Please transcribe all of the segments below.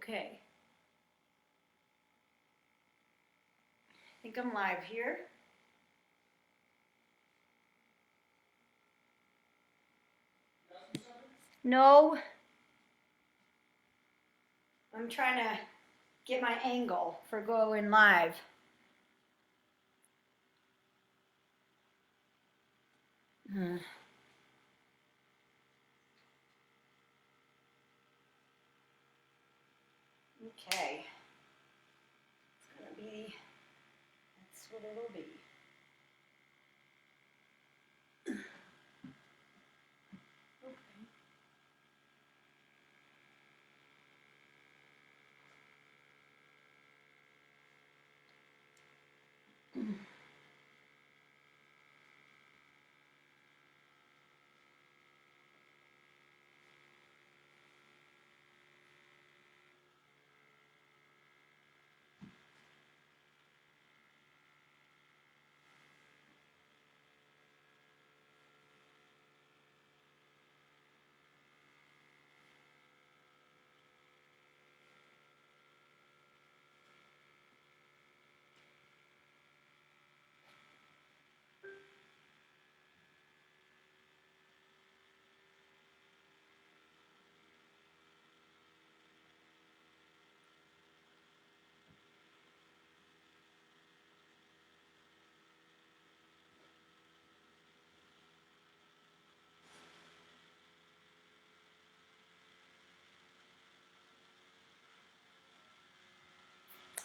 Okay. I think I'm live here. No. I'm trying to get my angle for going live. Okay. It's gonna be, that's what it'll be.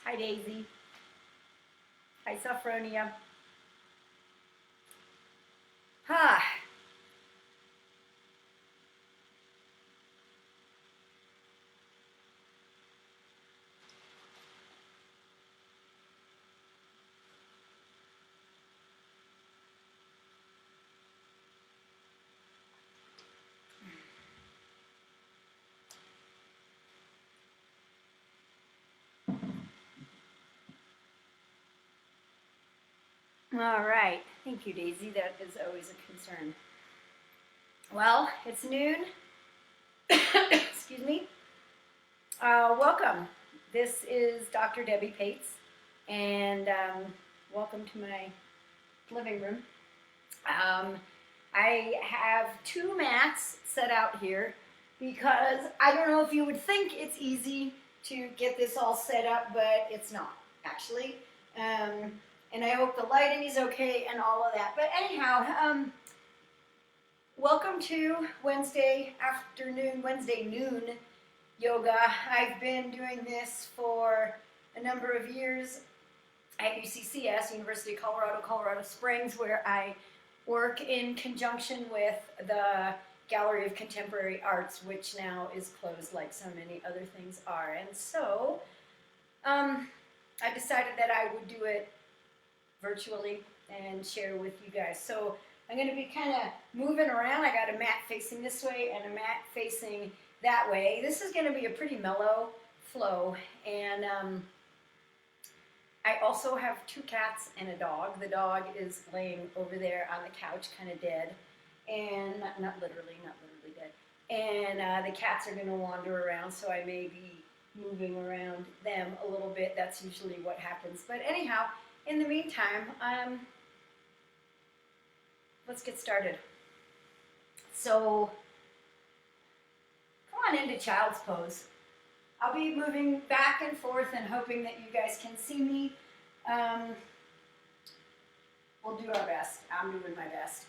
Hi, Daisy. Hi, Sophronia. Ha. All right. Thank you, Daisy. That is always a concern. Well, it's noon. Excuse me. Welcome. This is Dr. Debbie Pates, and welcome to my living room. I have two mats set out here because I don't know if you would think it's easy to get this all set up, but it's not, actually. And I hope the lighting is okay and all of that. But anyhow, welcome to Wednesday afternoon, Wednesday noon yoga. I've been doing this for a number of years at UCCS, University of Colorado, Colorado Springs, where I work in conjunction with the Gallery of Contemporary Arts, which now is closed like so many other things are. And so I decided that I would do it virtually and share with you guys. So I'm going to be kind of moving around. I got a mat facing this way and a mat facing that way. This is going to be a pretty mellow flow, and I also have two cats and a dog. The dog is laying over there on the couch, kind of dead, and not literally dead. And the cats are going to wander around, so I may be moving around them a little bit. That's usually what happens. But anyhow, in the meantime, let's get started. So come on into child's pose. I'll be moving back and forth and hoping that you guys can see me. We'll do our best. I'm doing my best.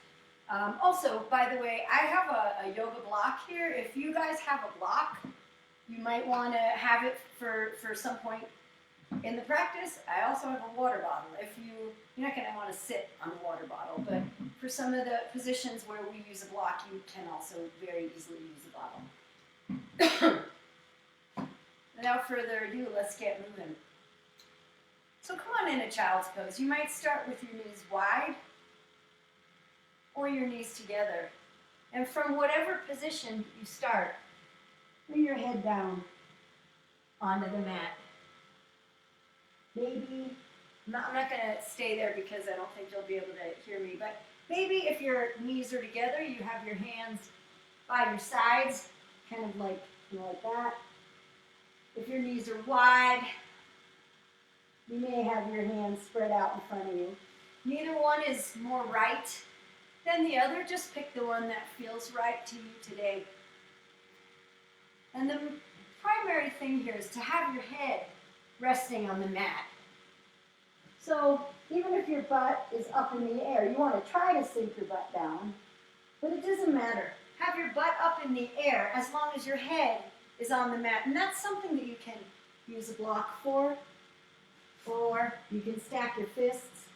Also, by the way, I have a yoga block here. If you guys have a block, you might want to have it for some point in the practice. I also have a water bottle. You're not going to want to sit on the water bottle, but for some of the positions where we use a block, you can also very easily use a bottle. Without further ado, let's get moving. So come on in a child's pose. You might start with your knees wide or your knees together. And from whatever position you start, bring your head down onto the mat. Maybe, I'm not going to stay there because I don't think you'll be able to hear me, but maybe if your knees are together, you have your hands by your sides, kind of like that. If your knees are wide, you may have your hands spread out in front of you. Neither one is more right than the other. Just pick the one that feels right to you today. And the primary thing here is to have your head resting on the mat. So even if your butt is up in the air, you want to try to sink your butt down, but it doesn't matter. Have your butt up in the air as long as your head is on the mat. And that's something that you can use a block for, or you can stack your fists,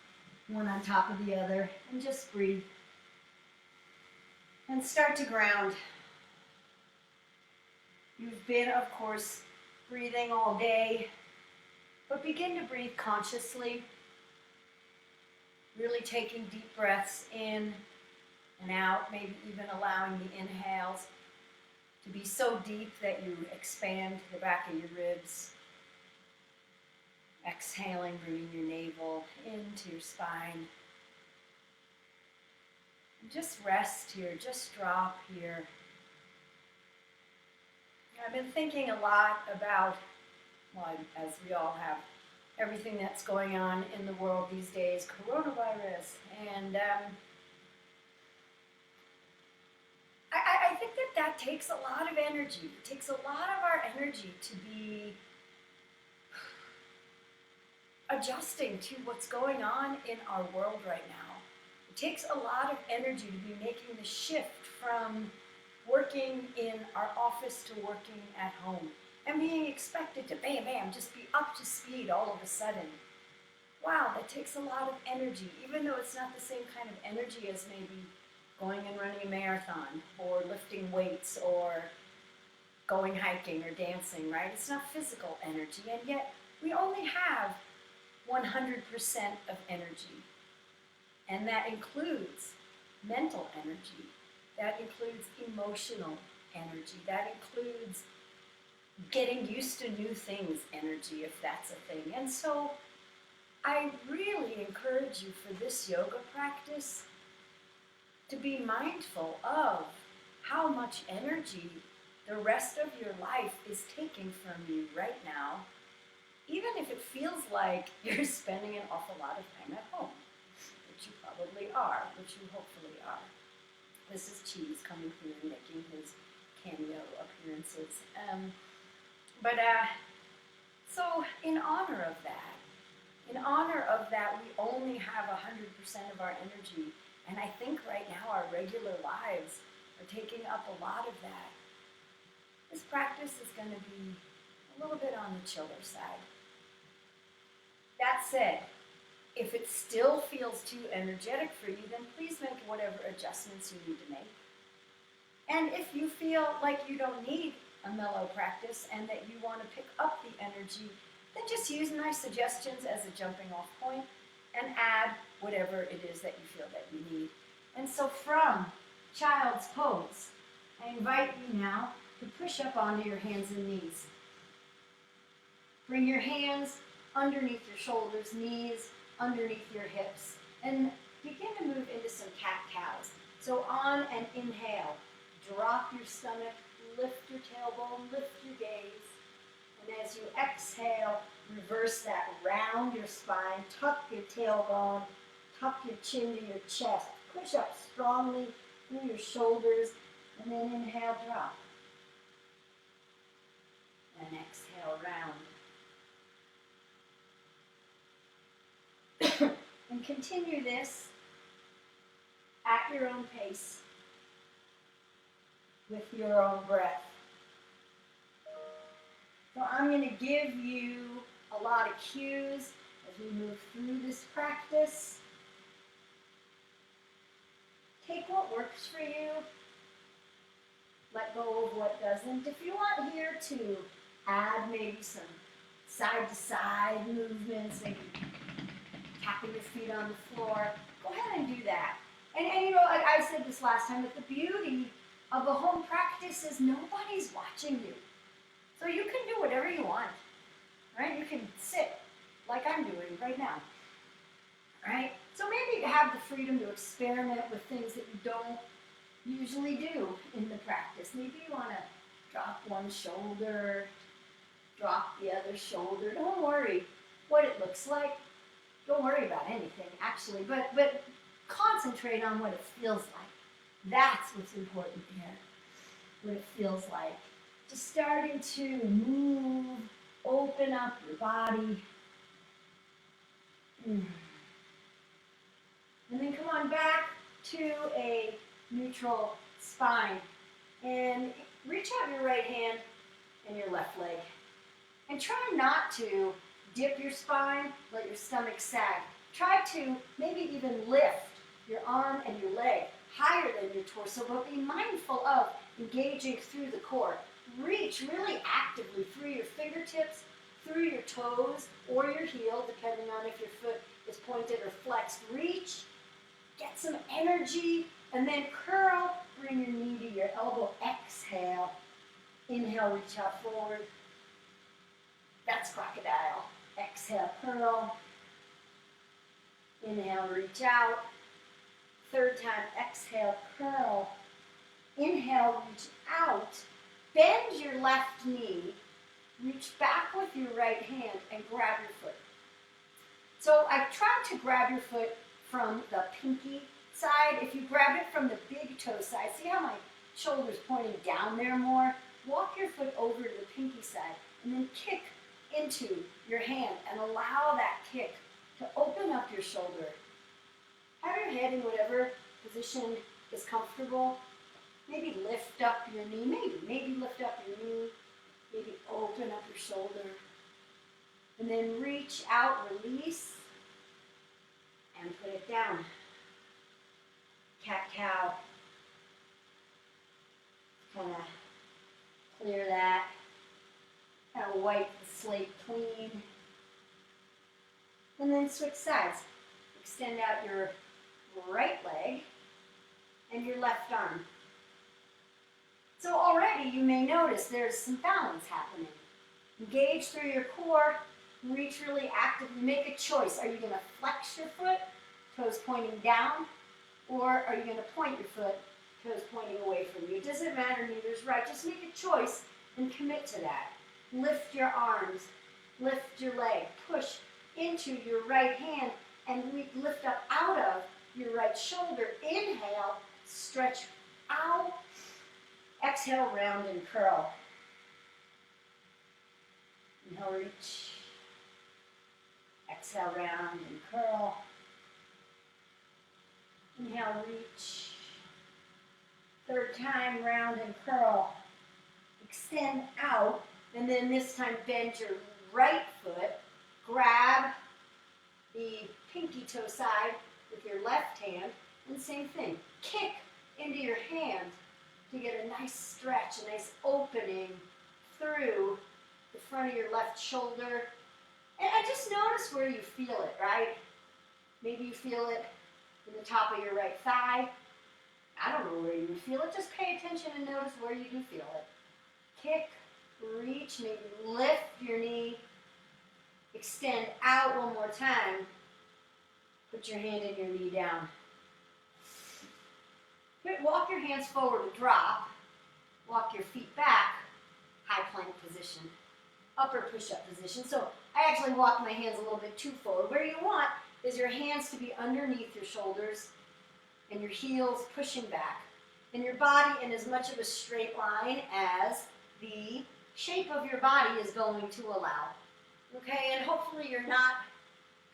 one on top of the other, and just breathe. And start to ground. You've been, of course, breathing all day, but begin to breathe consciously, really taking deep breaths in and out, maybe even allowing the inhales to be so deep that you expand the back of your ribs. Exhaling, bringing your navel into your spine. And just rest here, just drop here. I've been thinking a lot about, well, as we all have, everything that's going on in the world these days, coronavirus, and I think that takes a lot of energy. It takes a lot of our energy to be adjusting to what's going on in our world right now. It takes a lot of energy to be making the shift from working in our office to working at home and being expected to bam, bam, just be up to speed all of a sudden. Wow, that takes a lot of energy, even though it's not the same kind of energy as maybe going and running a marathon or lifting weights or going hiking or dancing, right? It's not physical energy, and yet we only have 100% of energy. And that includes mental energy. That includes emotional energy. That includes getting used to new things energy, if that's a thing. And so I really encourage you for this yoga practice to be mindful of how much energy the rest of your life is taking from you right now, even if it feels like you're spending an awful lot of time at home, which you probably are, which you hopefully are. This is Cheese coming through and making his cameo appearances. So in honor of that, we only have 100% of our energy. And I think right now our regular lives are taking up a lot of that. This practice is going to be a little bit on the chiller side. That said, if it still feels too energetic for you, then please make whatever adjustments you need to make. And if you feel like you don't need a mellow practice and that you want to pick up the energy, then just use my suggestions as a jumping off point and add whatever it is that you feel that you need. And so from child's pose, I invite you now to push up onto your hands and knees. Bring your hands underneath your shoulders, knees underneath your hips, and begin to move into some cat-cows. So on an inhale, drop your stomach, lift your tailbone, lift your gaze. And as you exhale, reverse that, round your spine, tuck your tailbone, tuck your chin to your chest, push up strongly through your shoulders, and then inhale, drop. And exhale, round. And continue this at your own pace with your own breath. So I'm going to give you a lot of cues as we move through this practice. Take what works for you. Let go of what doesn't. If you want here to add maybe some side-to-side movements, maybe tapping your feet on the floor, go ahead and do that. And you know, I said this last time, that the beauty of a home practice is nobody's watching you. So you can do whatever you want, right? You can sit like I'm doing right now, right? So maybe have the freedom to experiment with things that you don't usually do in the practice. Maybe you want to drop one shoulder, Drop the other shoulder. Don't worry what it looks like. Don't worry about anything, actually, but concentrate on what it feels like. That's what's important here, what it feels like. Just starting to move, open up your body. And then come on back to a neutral spine. And reach out your right hand and your left leg. And try not to dip your spine, let your stomach sag. Try to maybe even lift your arm and your leg higher than your torso, but be mindful of engaging through the core. Reach really actively through your fingertips, through your toes, or your heel, depending on if your foot is pointed or flexed. Reach, get some energy, and then curl. Bring your knee to your elbow. Exhale. Inhale, reach out forward. That's crocodile. Exhale, curl. Inhale, reach out. Third time, exhale, curl. Inhale, reach out. Bend your left knee. Reach back with your right hand and grab your foot. So I tried to grab your foot from the pinky side. If you grab it from the big toe side, see how my shoulder's pointing down there more? Walk your foot over to the pinky side and then kick into your hand and allow that kick to open up your shoulder. Have your head in whatever position is comfortable. Maybe lift up your knee, maybe lift up your knee, maybe open up your shoulder. And then reach out, release, and put it down. Cat-cow. Kind of clear that. Kind of wipe the slate clean. And then switch sides. Extend out your right leg and your left arm. So already you may notice there's some balance happening. Engage through your core, reach really actively. Make a choice. Are you going to flex your foot, toes pointing down, or are you going to point your foot, toes pointing away from you? It doesn't matter, neither's right. Just make a choice and commit to that. Lift your arms, lift your leg, push into your right hand, and lift up out of your right shoulder. Inhale, stretch out. Exhale, round and curl. Inhale, reach. Exhale, round and curl. Inhale, reach. Third time, round and curl. Extend out, and then this time bend your right foot. Grab the pinky toe side with your left hand, and same thing. Kick into your hand to get a nice stretch, a nice opening through the front of your left shoulder. And just notice where you feel it, right? Maybe you feel it in the top of your right thigh. I don't know where you would feel it. Just pay attention and notice where you do feel it. Kick, reach, maybe lift your knee. Extend out one more time. Put your hand and your knee down. Good. Walk your hands forward to drop. Walk your feet back. High plank position. Upper push-up position. So I actually walk my hands a little bit too forward. Where you want is your hands to be underneath your shoulders and your heels pushing back. And your body in as much of a straight line as the shape of your body is going to allow. Okay, and hopefully you're not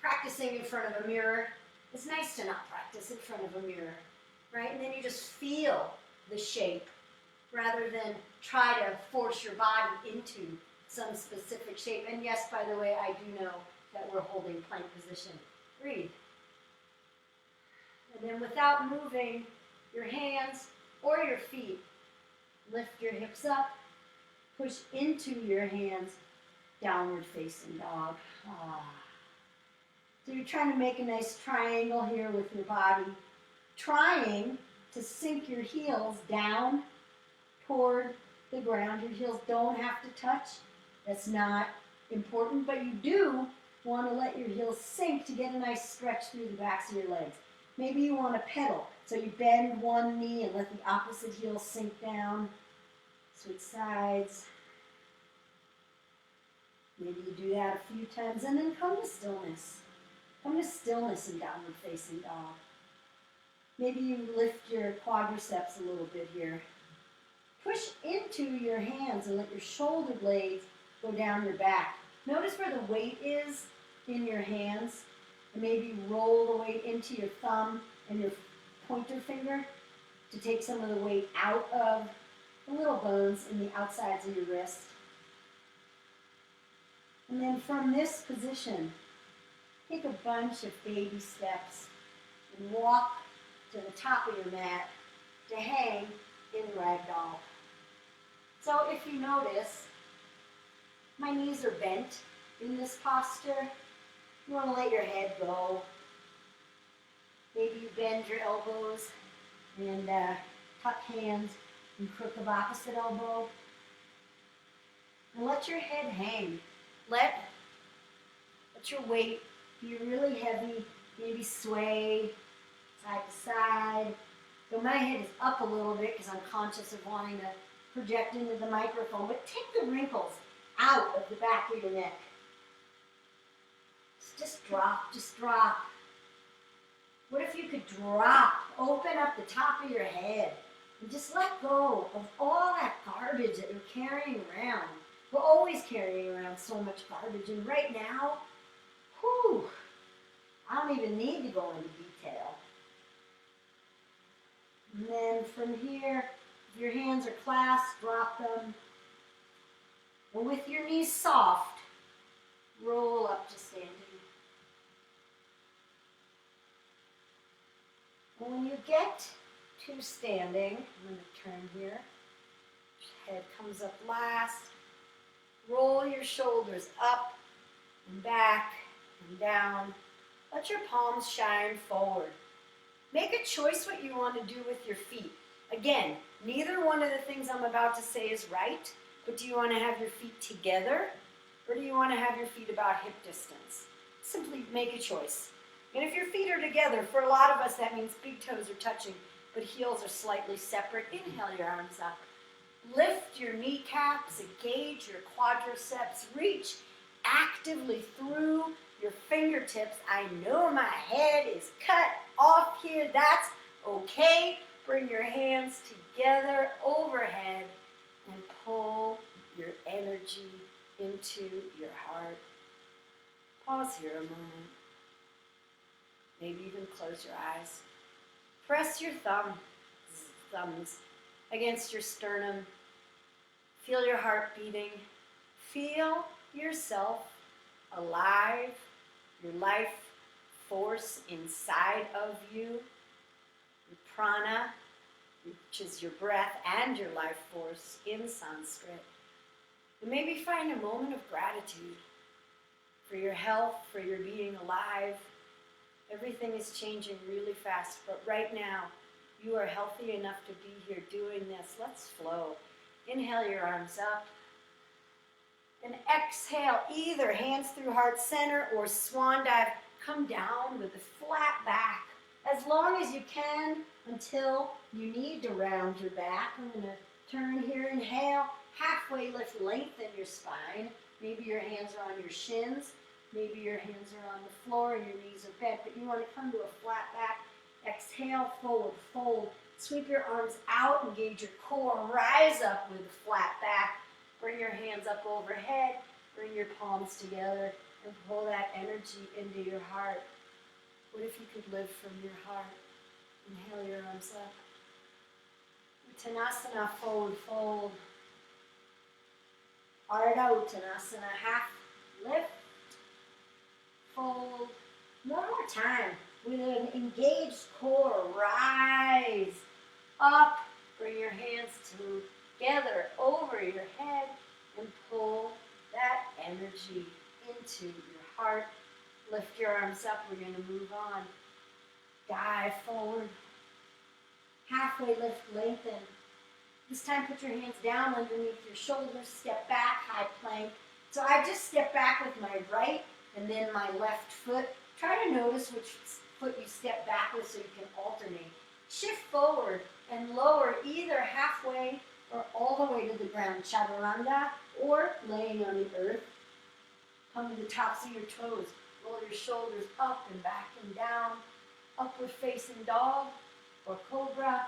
practicing in front of a mirror. It's nice to not practice in front of a mirror, right? And then you just feel the shape rather than try to force your body into some specific shape. And yes, by the way, I do know that we're holding plank position. Breathe. And then without moving your hands or your feet, lift your hips up, push into your hands, downward facing dog. So you're trying to make a nice triangle here with your body, trying to sink your heels down toward the ground. Your heels don't have to touch. That's not important, but you do want to let your heels sink to get a nice stretch through the backs of your legs. Maybe you want to pedal, so you bend one knee and let the opposite heel sink down. Switch sides. Maybe you do that a few times and then come to stillness. Come to stillness in downward facing dog. Maybe you lift your quadriceps a little bit here. Push into your hands and let your shoulder blades go down your back. Notice where the weight is in your hands. And maybe roll the weight into your thumb and your pointer finger to take some of the weight out of the little bones in the outsides of your wrist. And then from this position, take a bunch of baby steps and walk to the top of your mat to hang in ragdoll. So if you notice, my knees are bent in this posture. You want to let your head go. Maybe you bend your elbows and tuck hands and crook of opposite elbow. And let your head hang. Let your weight be really heavy, maybe sway side to side. So my head is up a little bit because I'm conscious of wanting to project into the microphone, but take the wrinkles out of the back of your neck. Just drop, just drop. What if you could drop, open up the top of your head, and just let go of all that garbage that you're carrying around. We're always carrying around so much garbage, and right now, whew, I don't even need to go into detail. And then from here, if your hands are clasped, drop them. And with your knees soft, roll up to standing. And when you get to standing, I'm going to turn here. Head comes up last. Roll your shoulders up and back and down. Let your palms shine forward. Make a choice what you want to do with your feet. Again, neither one of the things I'm about to say is right, but do you want to have your feet together or do you want to have your feet about hip distance? Simply make a choice. And if your feet are together, for a lot of us that means big toes are touching, but heels are slightly separate. Inhale your arms up. Lift your kneecaps, engage your quadriceps, reach actively through your fingertips. I know my head is cut off here. That's okay. Bring your hands together overhead and pull your energy into your heart. Pause here a moment. Maybe even close your eyes. Press your thumbs against your sternum. Feel your heart beating. Feel yourself alive, your life force inside of you, your prana, which is your breath and your life force in Sanskrit. And maybe find a moment of gratitude for your health, for your being alive. Everything is changing really fast, but right now, you are healthy enough to be here doing this. Let's flow. Inhale your arms up. And exhale, either hands through heart center or swan dive. Come down with a flat back as long as you can until you need to round your back. I'm going to turn here. Inhale, halfway lift, lengthen your spine. Maybe your hands are on your shins. Maybe your hands are on the floor and your knees are bent, but you want to come to a flat back. Exhale, forward, fold. Sweep your arms out, engage your core, rise up with a flat back. Bring your hands up overhead, bring your palms together, and pull that energy into your heart. What if you could live from your heart? Inhale your arms up. Uttanasana, forward fold. Ardha Uttanasana, half lift, fold. One more time. With an engaged core, rise up. Bring your hands together over your head and pull that energy into your heart. Lift your arms up. We're going to move on. Dive forward. Halfway lift, lengthen. This time put your hands down underneath your shoulders. Step back, high plank. So I just step back with my right and then my left foot. Try to notice which foot you step back with so you can alternate. Shift forward and lower either halfway or all the way to the ground. Chaturanga or laying on the earth. Come to the tops of your toes. Roll your shoulders up and back and down. Upward facing dog or cobra.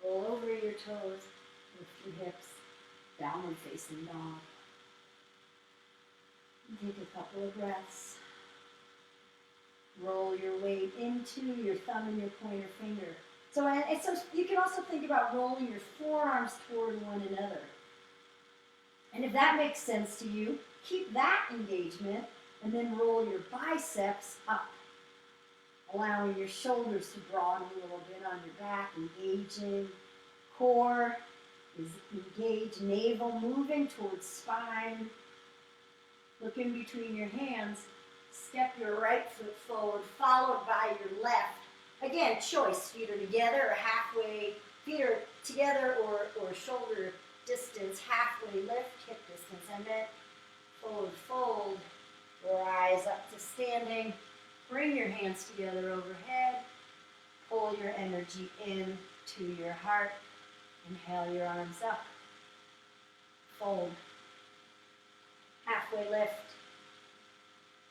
Roll over your toes. Lift your hips. Downward facing dog. And take a couple of breaths. Roll your weight into your thumb and your pointer finger. So you can also think about rolling your forearms toward one another. And if that makes sense to you, keep that engagement and then roll your biceps up, allowing your shoulders to broaden a little bit on your back, engaging. Core is engaged, navel moving towards spine. Look in between your hands. Step your right foot forward, followed by your left. Again, choice. Feet are together or halfway. Feet are together or shoulder distance, halfway lift, hip distance. And then forward fold. Rise up to standing. Bring your hands together overhead. Pull your energy in to your heart. Inhale your arms up. Fold. Halfway lift.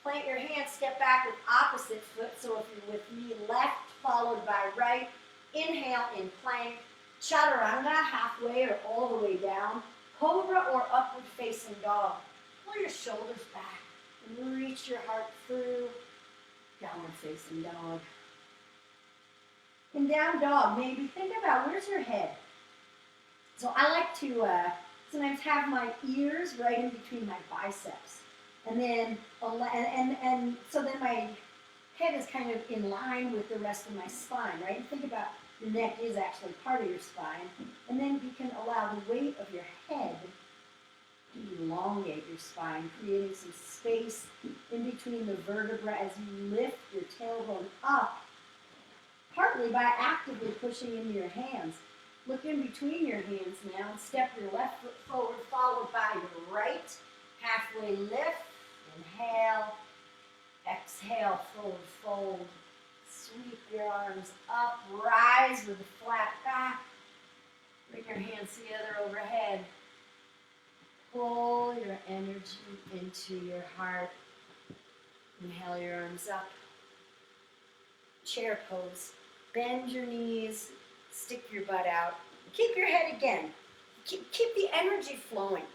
Plant your hands, step back with opposite foot. So if you're with me, left followed by right. Inhale in plank. Chaturanga, halfway or all the way down. Cobra or upward facing dog. Pull your shoulders back and reach your heart through. Downward facing dog. In down dog, maybe think about where's your head. So I like to sometimes have my ears right in between my biceps. And then, so then my head is kind of in line with the rest of my spine, right? And think about your neck is actually part of your spine. And then you can allow the weight of your head to elongate your spine, creating some space in between the vertebrae as you lift your tailbone up, partly by actively pushing into your hands. Look in between your hands now and step your left foot forward, followed by your right. Halfway lift. Inhale, exhale, forward fold. Sweep your arms up, rise with a flat back. Bring your hands together overhead. Pull your energy into your heart. Inhale your arms up. Chair pose. Bend your knees, stick your butt out. Keep your head again. Keep the energy flowing.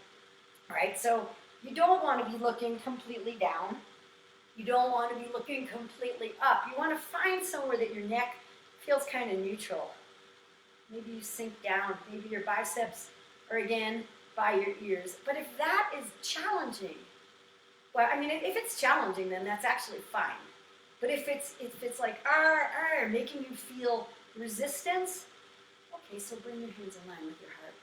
All right, so you don't want to be looking completely down. You don't want to be looking completely up. You want to find somewhere that your neck feels kind of neutral. Maybe you sink down. Maybe your biceps are again by your ears. But if that is challenging, well, I mean, if it's challenging, then that's actually fine. But if it's like making you feel resistance, okay, so bring your hands in line with your heart.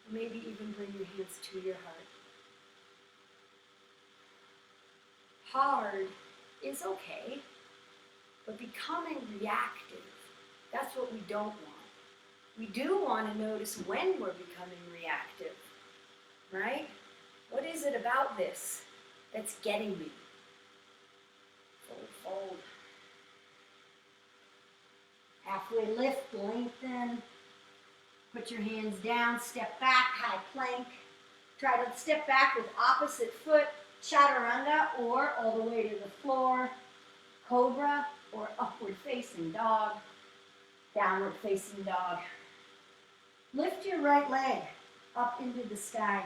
Maybe even bring your hands to your heart. Hard is okay, but becoming reactive, that's what we don't want. We do want to notice when we're becoming reactive, right? What is it about this that's getting me? Fold, fold. Halfway lift, lengthen. Put your hands down, step back, high plank. Try to step back with opposite foot. Chaturanga or all the way to the floor, cobra or upward facing dog, downward facing dog. Lift your right leg up into the sky.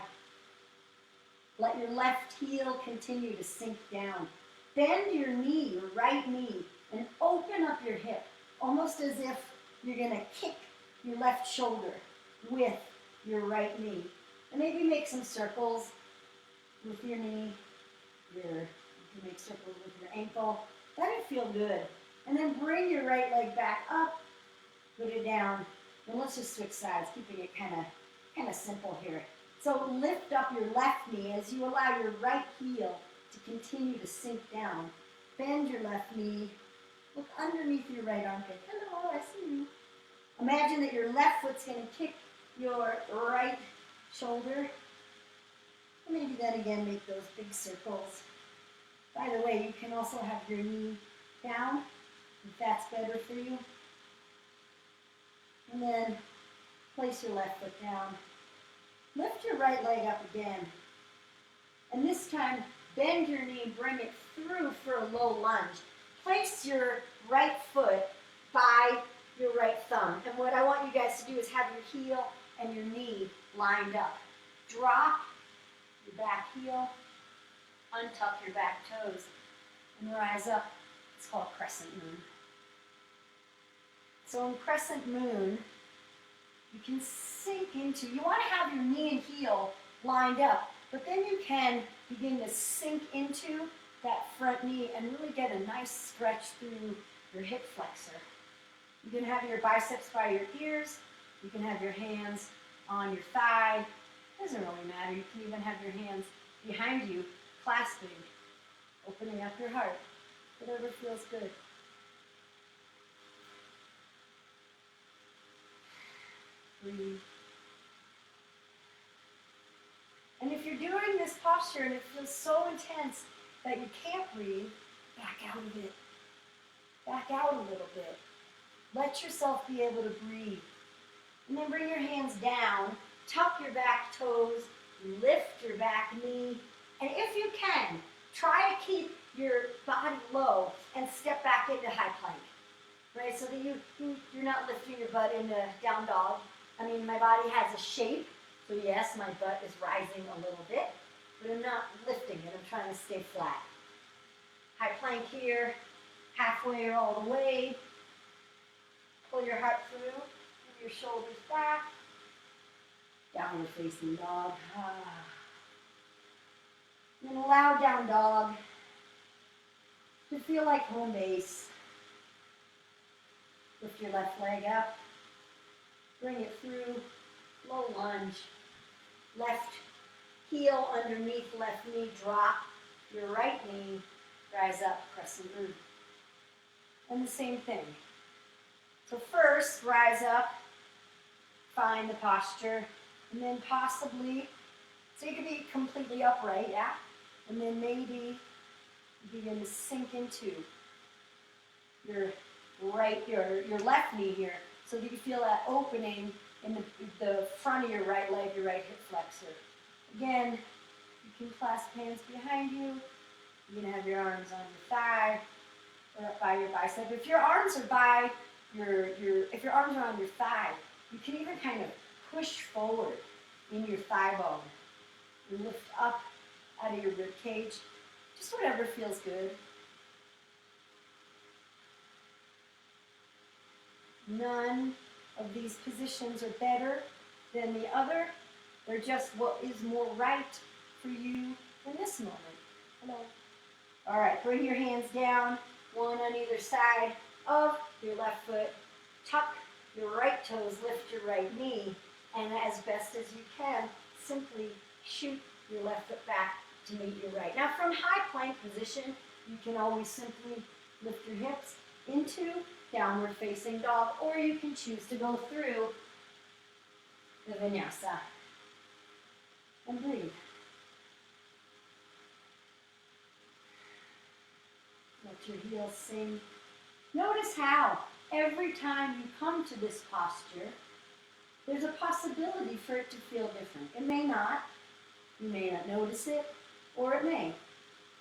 Let your left heel continue to sink down. Bend your knee, your right knee, and open up your hip, almost as if you're going to kick your left shoulder with your right knee. And maybe make some circles with your knee. You can make circles with your ankle. Let it feel good. And then bring your right leg back up, put it down, and let's just switch sides, keeping it kind of simple here. So lift up your left knee as you allow your right heel to continue to sink down. Bend your left knee. Look underneath your right armpit. Hello, I see you. Imagine that your left foot's going to kick your right shoulder. And maybe then again, make those big circles. By the way, you can also have your knee down, if that's better for you. And then place your left foot down. Lift your right leg up again. And this time, bend your knee, bring it through for a low lunge. Place your right foot by your right thumb. And what I want you guys to do is have your heel and your knee lined up. Drop your back heel, untuck your back toes, and rise up. It's called crescent moon. So in crescent moon, you can sink into, you want to have your knee and heel lined up, but then you can begin to sink into that front knee and really get a nice stretch through your hip flexor. You can have your biceps by your ears. You can have your hands on your thigh. It doesn't really matter. You can even have your hands behind you, clasping, opening up your heart. Whatever feels good. Breathe. And if you're doing this posture and it feels so intense that you can't breathe, back out of it. Back out a little bit. Let yourself be able to breathe. And then bring your hands down, tuck your back toes, lift your back knee, and if you can, try to keep your body low and step back into high plank. Right, so that you're not lifting your butt into down dog. I mean, my body has a shape, so yes, my butt is rising a little bit, but I'm not lifting it. I'm trying to stay flat. High plank here, halfway or all the way. Pull your heart through, and your shoulders back. Downward facing dog. And then allow down dog to feel like home base. Lift your left leg up. Bring it through. Low lunge. Left heel underneath left knee. Drop your right knee. Rise up. Crescent moon. And the same thing. So first, rise up. Find the posture. And then possibly, so you can be completely upright, yeah? And then maybe begin to sink into your left knee here, so that you feel that opening in the front of your right leg, your right hip flexor. Again, you can clasp hands behind you. You can have your arms on your thigh or up by your bicep. If your arms are by if your arms are on your thigh, you can even kind of push forward in your thigh bone and lift up out of your rib cage. Just whatever feels good. None of these positions are better than the other. They're just what is more right for you in this moment. Hello. All right, bring your hands down, one on either side of your left foot. Tuck your right toes, lift your right knee, and as best as you can, simply shoot your left foot back to meet your right. Now from high plank position, you can always simply lift your hips into downward facing dog, or you can choose to go through the vinyasa. And breathe. Let your heels sink. Notice how every time you come to this posture, there's a possibility for it to feel different. It may not. You may not notice it, or it may.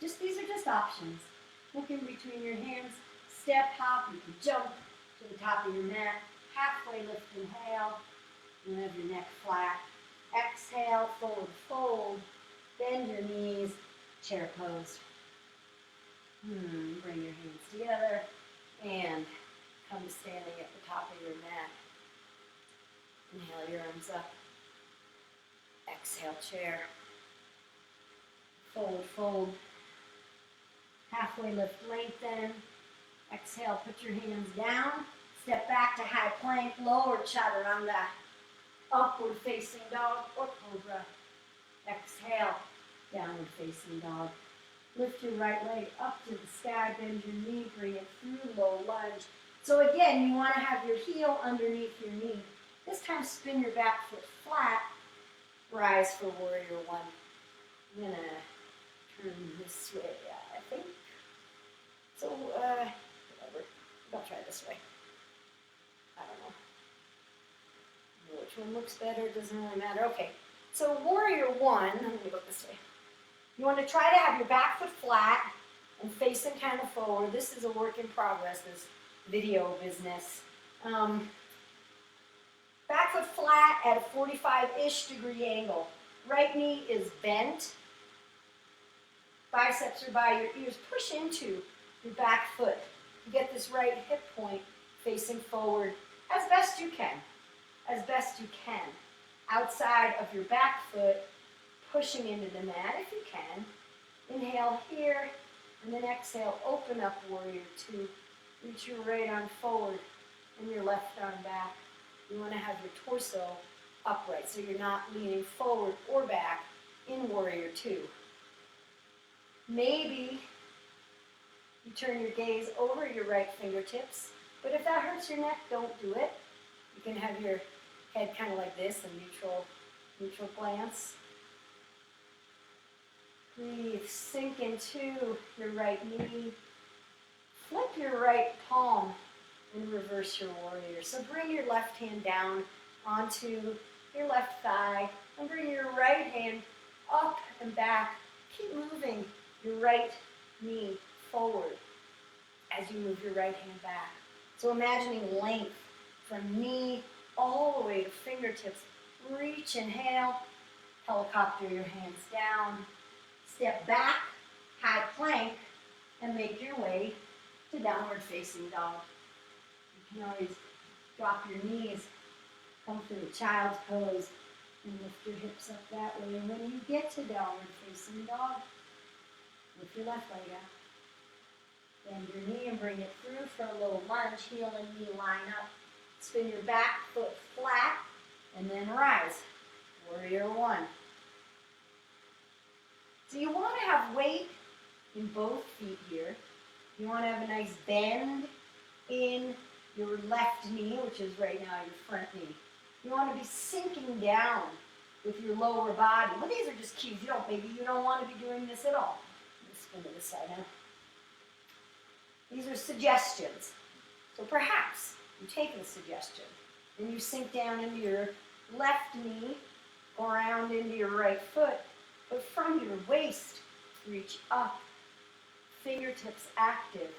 These are just options. Look in between your hands. Step, hop. You can jump to the top of your mat. Halfway lift, inhale. You have your neck flat. Exhale, forward fold. Bend your knees. Chair pose. Bring your hands together and come to standing at the top of your mat. Inhale your arms up. Exhale, chair. Fold, fold. Halfway lift, lengthen. Exhale, put your hands down. Step back to high plank, lower chaturanga. Upward facing dog or cobra. Exhale, downward facing dog. Lift your right leg up to the sky, bend your knee, bring it through, low lunge. So again, you want to have your heel underneath your knee. This time spin your back foot flat, rise for warrior one. I'm going to turn this way, I think. So, whatever. I'll try this way. I don't know which one looks better, doesn't really matter. Okay, so warrior one, I'm going to go this way. You want to try to have your back foot flat and facing kind of forward. This is a work in progress, this video business. Back foot flat at a 45-ish degree angle. Right knee is bent. Biceps are by your ears. Push into your back foot. You get this right hip point facing forward as best you can. As best you can. Outside of your back foot, pushing into the mat if you can. Inhale here, and then exhale, open up warrior two. Reach your right arm forward and your left arm back. You want to have your torso upright so you're not leaning forward or back in warrior two. Maybe you turn your gaze over your right fingertips, but if that hurts your neck, don't do it. You can have your head kind of like this, a neutral glance. Breathe, sink into your right knee. Flip your right palm and reverse your warrior. So bring your left hand down onto your left thigh and bring your right hand up and back. Keep moving your right knee forward as you move your right hand back. So imagining length from knee all the way to fingertips. Reach, inhale, helicopter your hands down. Step back, high plank, and make your way to downward facing dog. You can always drop your knees, come to the child's pose, and lift your hips up that way. And when you get to downward facing dog, lift your left leg out. Bend your knee and bring it through for a little lunge. Heel and knee line up. Spin your back foot flat, and then rise. Warrior one. So you want to have weight in both feet here. You want to have a nice bend in your left knee, which is right now your front knee. You want to be sinking down with your lower body. Well, these are just cues. Maybe you don't want to be doing this at all. Let me spin to this side now. These are suggestions. So perhaps you take the suggestion and you sink down into your left knee, go around into your right foot, but from your waist, reach up, fingertips active.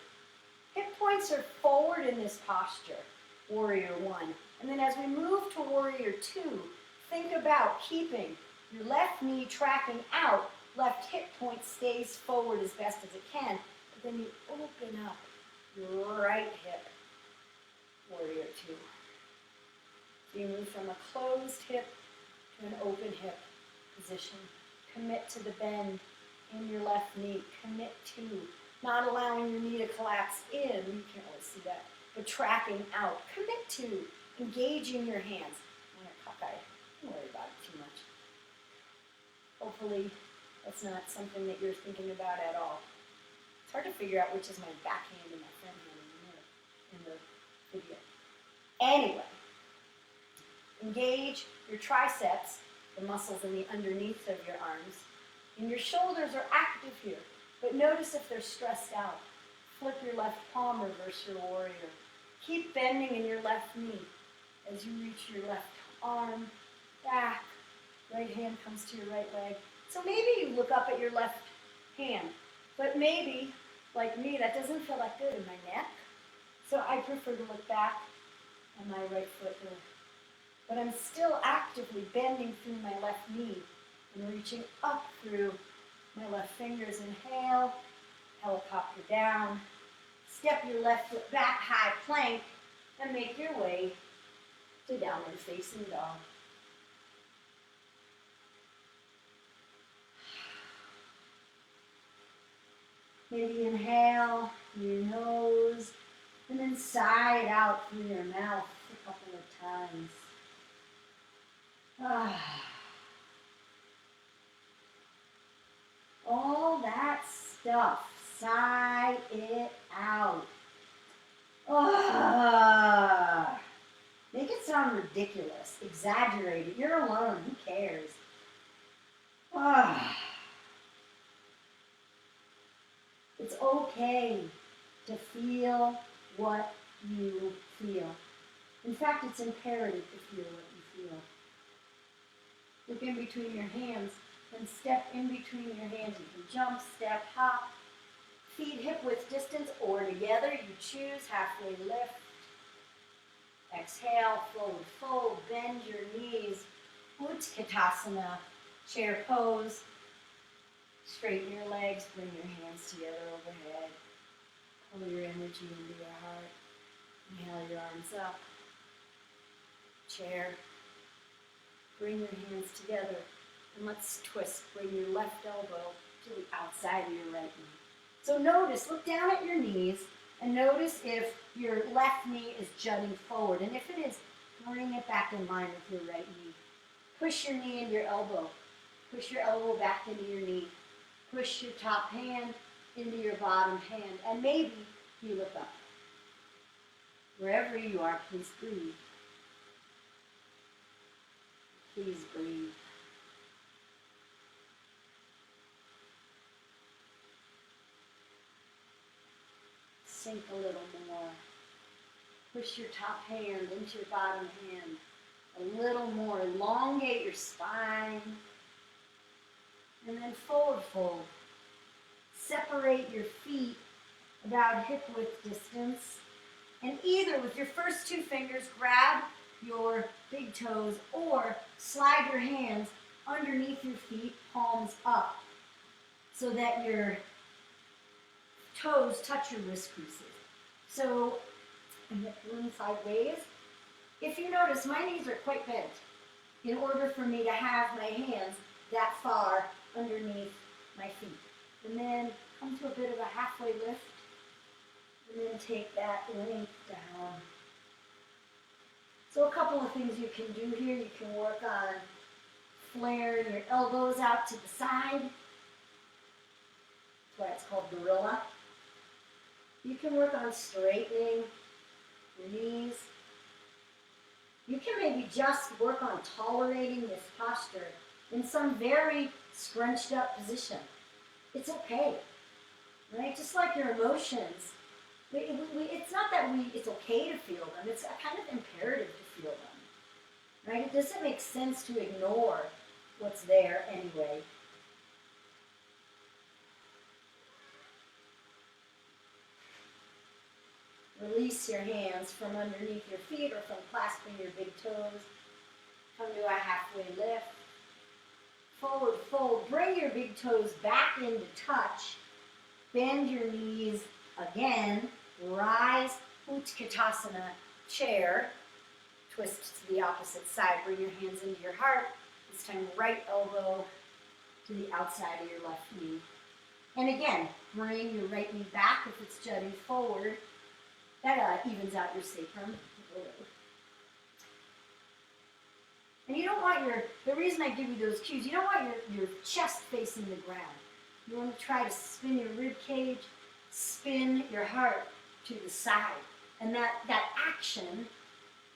Hip points are forward in this posture, warrior one. And then as we move to warrior two, think about keeping your left knee tracking out, left hip point stays forward as best as it can, but then you open up your right hip, warrior two. So you move from a closed hip to an open hip position. Commit to the bend in your left knee. Commit to not allowing your knee to collapse in. You can't really see that. But tracking out. Commit to engaging your hands. I'm going to cockeye. Don't worry about it too much. Hopefully that's not something that you're thinking about at all. It's hard to figure out which is my back hand and my front hand in the video. Anyway, engage your triceps, the muscles in the underneath of your arms. And your shoulders are active here, but notice if they're stressed out. Flip your left palm, reverse your warrior. Keep bending in your left knee as you reach your left arm back. Right hand comes to your right leg. So maybe you look up at your left hand, but maybe, like me, that doesn't feel that good in my neck. So I prefer to look back on my right foot here. But I'm still actively bending through my left knee and reaching up through my left fingers. Inhale, helicopter down. Step your left foot back, high plank, and make your way to downward facing dog. Maybe inhale through your nose, and then sigh it out through your mouth a couple of times. All that stuff, sigh it out. Make it sound ridiculous, exaggerate it. You're alone, who cares? It's okay to feel what you feel. In fact, it's imperative to feel what you feel. Look in between your hands and step in in between your hands. You can jump, step, hop, feet hip width distance, or together. You choose. Halfway lift. Exhale, forward fold, bend your knees. Utkatasana, chair pose. Straighten your legs, bring your hands together overhead. Pull your energy into your heart. Inhale your arms up. Chair. Bring your hands together. And let's twist. Bring your left elbow to the outside of your right knee. So notice, look down at your knees and notice if your left knee is jutting forward. And if it is, bring it back in line with your right knee. Push your knee into your elbow. Push your elbow back into your knee. Push your top hand into your bottom hand. And maybe you look up. Wherever you are, please breathe. Please breathe. Sink a little more. Push your top hand into your bottom hand. A little more. Elongate your spine. And then forward fold. Separate your feet about hip width distance. And either with your first two fingers, grab your big toes or slide your hands underneath your feet, palms up, so that your toes touch your wrist creases. So, and one sideways. If you notice, my knees are quite bent in order for me to have my hands that far underneath my feet. And then come to a bit of a halfway lift, and then take that length down. So a couple of things you can do here. You can work on flaring your elbows out to the side. That's why it's called gorilla. You can work on straightening your knees. You can maybe just work on tolerating this posture in some very scrunched up position. It's okay, right? Just like your emotions, it's not that it's okay to feel them, it's a kind of imperative to feel them, right? It doesn't make sense to ignore what's there anyway. Release your hands from underneath your feet or from clasping your big toes. Come to a halfway lift. Forward fold. Bring your big toes back into touch. Bend your knees again. Rise. Utkatasana. Chair. Twist to the opposite side. Bring your hands into your heart. This time right elbow to the outside of your left knee. And again, bring your right knee back if it's jutting forward. That evens out your sacrum. And you don't want the reason I give you those cues, you don't want your chest facing the ground. You want to try to spin your rib cage, spin your heart to the side. And that action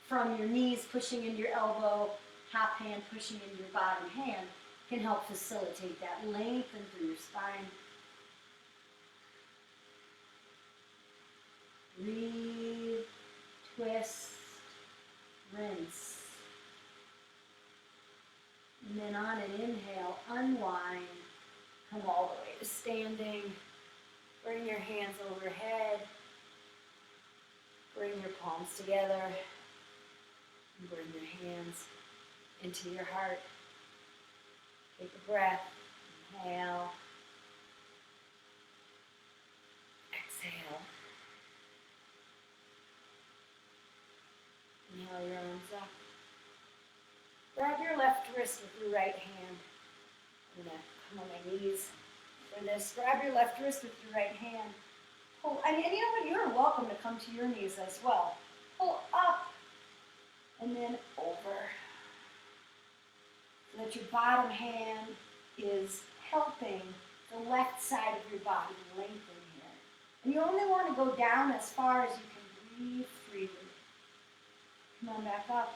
from your knees pushing into your elbow, top hand pushing into your bottom hand, can help facilitate that. Lengthen through your spine. Breathe, twist, rinse. And then on an inhale, unwind. Come all the way to standing. Bring your hands overhead. Bring your palms together. And bring your hands into your heart. Take a breath. Inhale. Exhale. Inhale your arms up. Grab your left wrist with your right hand. I'm going to come on my knees for this. Grab your left wrist with your right hand. Pull, and you know what? You're welcome to come to your knees as well. Pull up and then over. So that your bottom hand is helping the left side of your body lengthen here. And you only want to go down as far as you can breathe freely. Come on back up.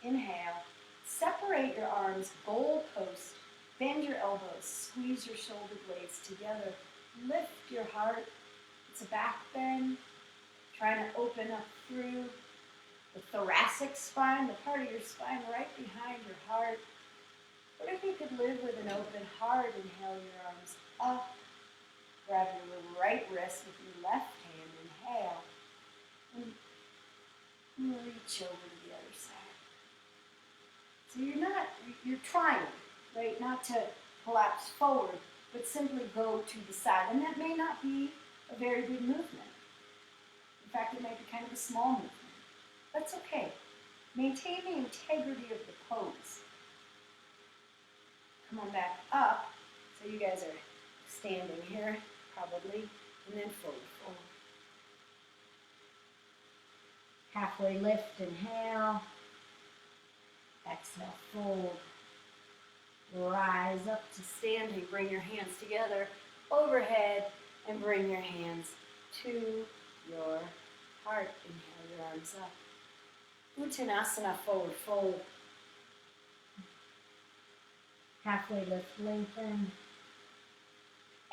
Inhale. Separate your arms, goal post. Bend your elbows. Squeeze your shoulder blades together. Lift your heart. It's a back bend. Trying to open up through the thoracic spine, the part of your spine right behind your heart. What if you could live with an open heart? Inhale your arms up. Grab your right wrist with your left hand. Inhale. And reach over to the other side. So you're trying, right? Not to collapse forward, but simply go to the side. And that may not be a very big movement. In fact, it might be kind of a small movement. That's okay. Maintain the integrity of the pose. Come on back up. So you guys are standing here, probably, and then forward. Halfway lift, inhale. Exhale, fold. Rise up to standing. Bring your hands together overhead and bring your hands to your heart. Inhale your arms up. Uttanasana, forward fold. Halfway lift, lengthen.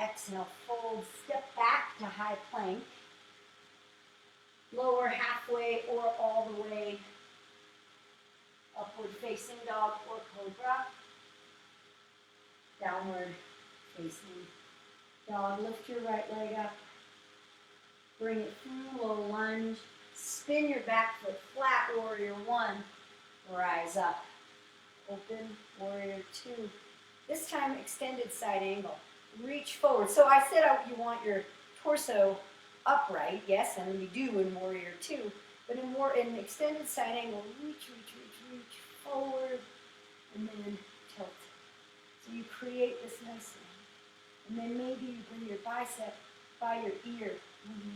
Exhale, fold. Step back to high plank. Lower halfway or all the way. Upward facing dog or cobra. Downward facing dog. Lift your right leg up. Bring it through, low lunge. Spin your back foot flat, warrior one. Rise up. Open, warrior two. This time, extended side angle. Reach forward. So I said you want your torso upright, yes, and we do in warrior two. But in extended side angle, reach forward, and then tilt. So you create this nice thing. And then maybe you bring your bicep by your ear.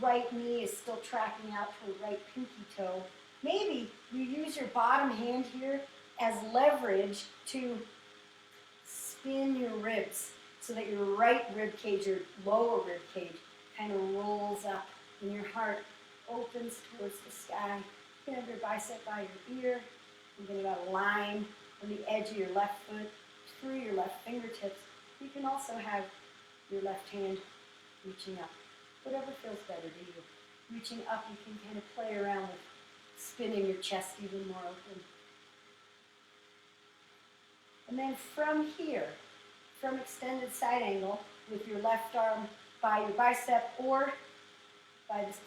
Right knee is still tracking out toward right pinky toe. Maybe you use your bottom hand here as leverage to spin your ribs so that your right rib cage, your lower rib cage, kind of rolls up and your heart opens towards the sky. You can have your bicep by your ear. You get about a line on the edge of your left foot through your left fingertips. You can also have your left hand reaching up. Whatever feels better to you. Reaching up, you can kind of play around with spinning your chest even more open. And then from here, from extended side angle, with your left arm by your bicep or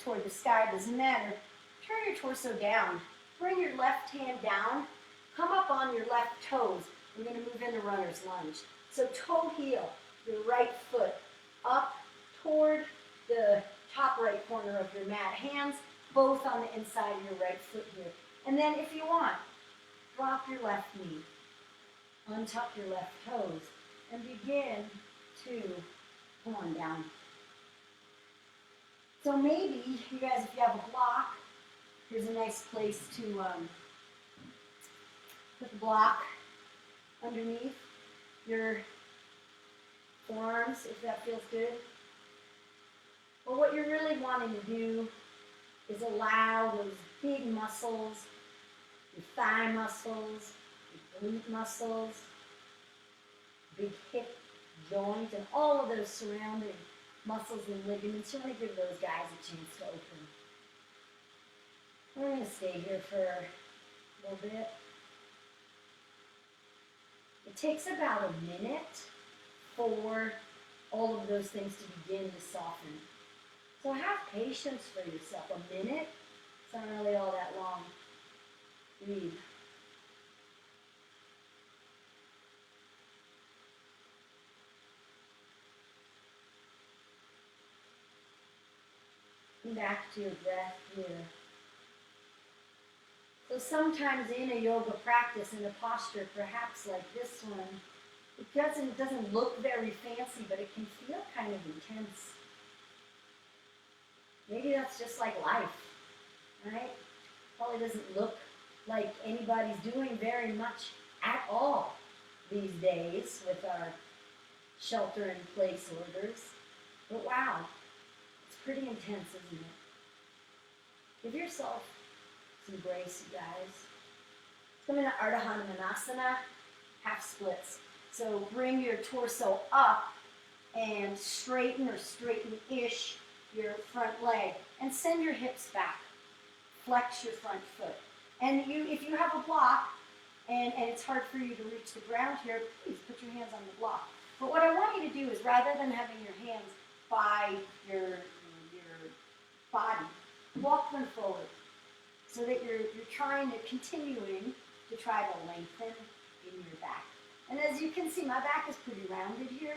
toward the sky, doesn't matter. Turn your torso down. Bring your left hand down. Come up on your left toes. We're going to move into runner's lunge. So toe heel, your right foot up toward the top right corner of your mat. Hands both on the inside of your right foot here. And then if you want, drop your left knee. Untuck your left toes. And begin to come on down. So maybe, you guys, if you have a block, here's a nice place to put the block underneath your forearms, if that feels good. But what you're really wanting to do is allow those big muscles, your thigh muscles, your glute muscles, big hip joint, and all of those surrounding muscles and ligaments. You want to give those guys a chance to open. We're going to stay here for a little bit. It takes about a minute for all of those things to begin to soften. So have patience for yourself. A minute, it's not really all that long. Breathe. Come back to your breath here. So sometimes in a yoga practice, in a posture perhaps like this one, it doesn't look very fancy, but it can feel kind of intense. Maybe that's just like life, right? Probably doesn't look like anybody's doing very much at all these days with our shelter-in-place orders. But wow, it's pretty intense, isn't it? Give yourself some grace, you guys. Come into Ardha Hanumanasana, half splits. So bring your torso up and straighten or straighten-ish your front leg and send your hips back. Flex your front foot. And if you have a block and it's hard for you to reach the ground here, please put your hands on the block. But what I want you to do is, rather than having your hands by your body, walk them forward so that you're continuing to try to lengthen in your back. And as you can see, my back is pretty rounded here,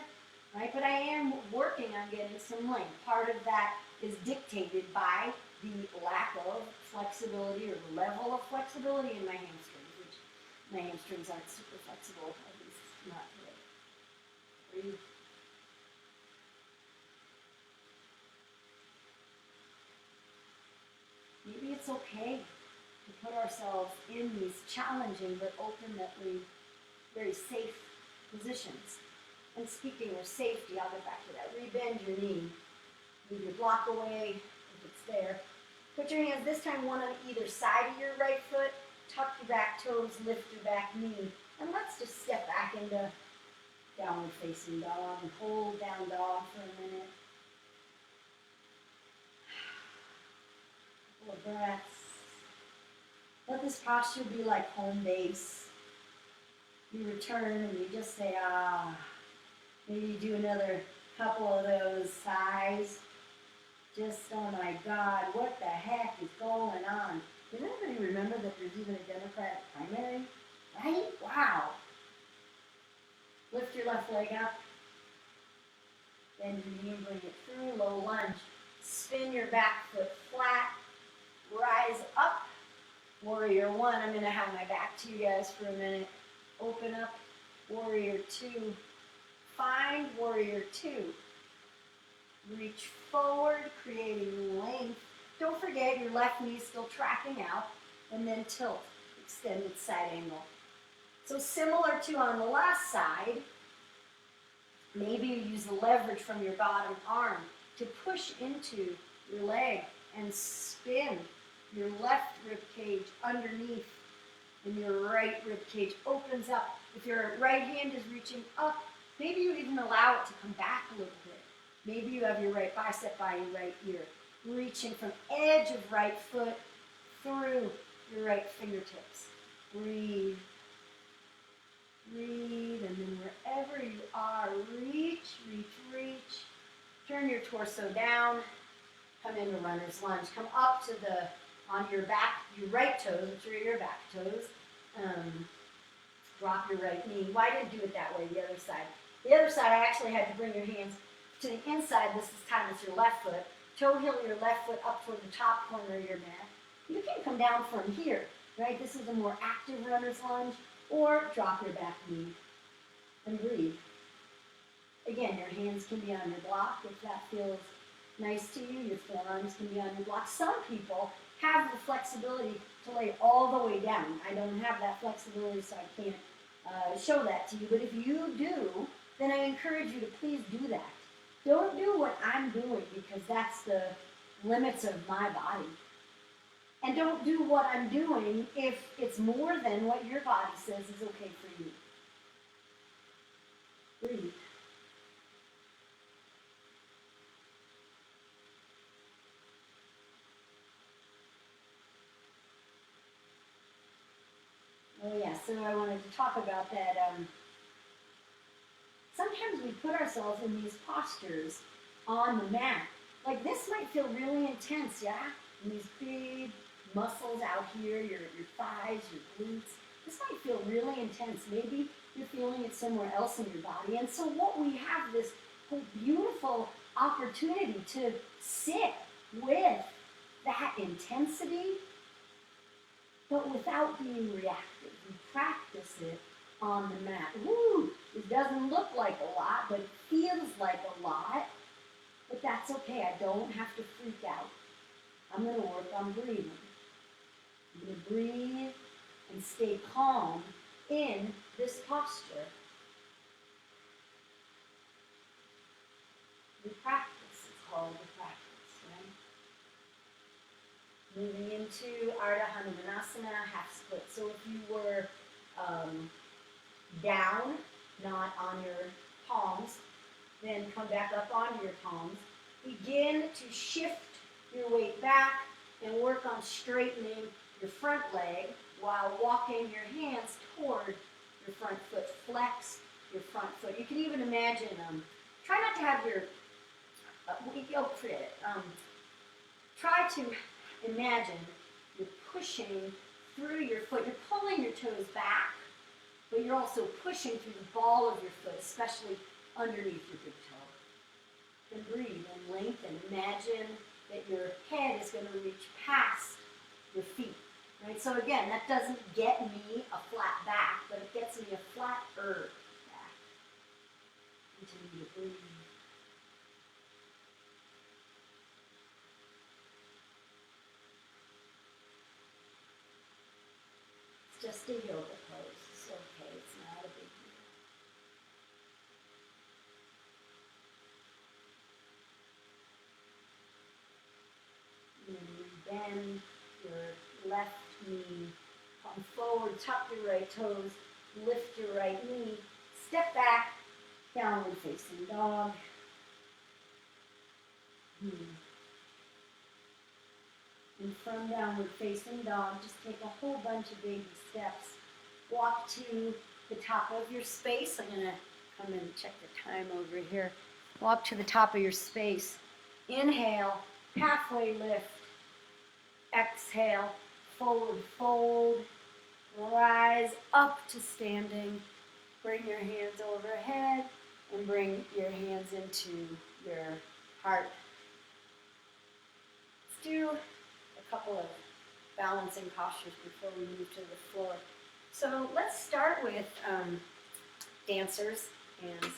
right? But I am working on getting some length. Part of that is dictated by the lack of flexibility or the level of flexibility in my hamstrings, which my hamstrings aren't super flexible, at least not today. Breathe. Maybe it's okay to put ourselves in these challenging but ultimately very safe positions. And speaking of safety, I'll get back to that. Rebend your knee. Move your block away if it's there. Put your hands this time one on either side of your right foot. Tuck your back toes, lift your back knee. And let's just step back into downward facing dog and hold down dog for a minute. Couple of breaths. Let this posture be like home base. You return and you just say, ah. Maybe you do another couple of those sighs. Just, oh my God, what the heck is going on? Does anybody remember that there's even a Democratic primary? Right? Wow. Lift your left leg up. Bend your knee, bring it through, low lunge. Spin your back foot flat. Rise up. Warrior one. I'm going to have my back to you guys for a minute. Open up. Warrior two. Find warrior two. Reach forward, creating length. Don't forget your left knee is still tracking out. And then tilt, extended side angle. So similar to on the last side, maybe you use the leverage from your bottom arm to push into your leg and spin your left rib cage underneath, and your right rib cage opens up. If your right hand is reaching up, maybe you even allow it to come back a little bit. Maybe you have your right bicep by your right ear, reaching from edge of right foot through your right fingertips. Breathe. Breathe, and then wherever you are, reach, reach, reach. Turn your torso down. Come into runner's lunge. Come up to on your back, your right toes, which are your back toes. Drop your right knee. Why didn't do it that way? The other side. The other side, I actually had to bring your hands to the inside. This time it's your left foot. Toe heel your left foot up toward the top corner of your mat. You can come down from here, right? This is a more active runner's lunge. Or drop your back knee and breathe. Again, your hands can be on your block if that feels nice to you. Your forearms can be on your block. Some people have the flexibility to lay all the way down. I don't have that flexibility, so I can't show that to you. But if you do, then I encourage you to please do that. Don't do what I'm doing, because that's the limits of my body. And don't do what I'm doing if it's more than what your body says is okay for you. Breathe. Oh yeah, so I wanted to talk about that. Sometimes we put ourselves in these postures on the mat. Like this might feel really intense, yeah? And these big muscles out here, your thighs, your glutes. This might feel really intense. Maybe you're feeling it somewhere else in your body. And so what we have this whole beautiful opportunity to sit with that intensity, but without being reactive. We practice it on the mat. Woo! It doesn't look like a lot, but it feels like a lot. But that's okay. I don't have to freak out. I'm going to work on breathing. I'm going to breathe and stay calm in this posture. The practice is called the practice, right? Moving into Ardha Hanumanasana, half split. So if you were down, not on your palms, then come back up onto your palms. Begin to shift your weight back and work on straightening your front leg while walking your hands toward your front foot. Flex your front foot. You can even imagine, try not to have your, forget it. Try to imagine you're pushing through your foot. You're pulling your toes back, but you're also pushing through the ball of your foot, especially underneath your big toe. And breathe and lengthen. Imagine that your head is going to reach past your feet. Right? So again, that doesn't get me a flat back, but it gets me a flatter back. Continue to breathe. It's just a yoga pose. It's okay. It's not a big deal. And you bend your left knee, come forward, tuck your right toes, lift your right knee, step back, downward facing dog. And from downward facing dog, just take a whole bunch of baby steps. Walk to the top of your space. I'm going to come and check the time over here. Walk to the top of your space. Inhale, halfway lift. Exhale, forward fold. Rise up to standing. Bring your hands overhead and bring your hands into your heart. Let's do a couple of balancing postures before we move to the floor. So let's start with dancers and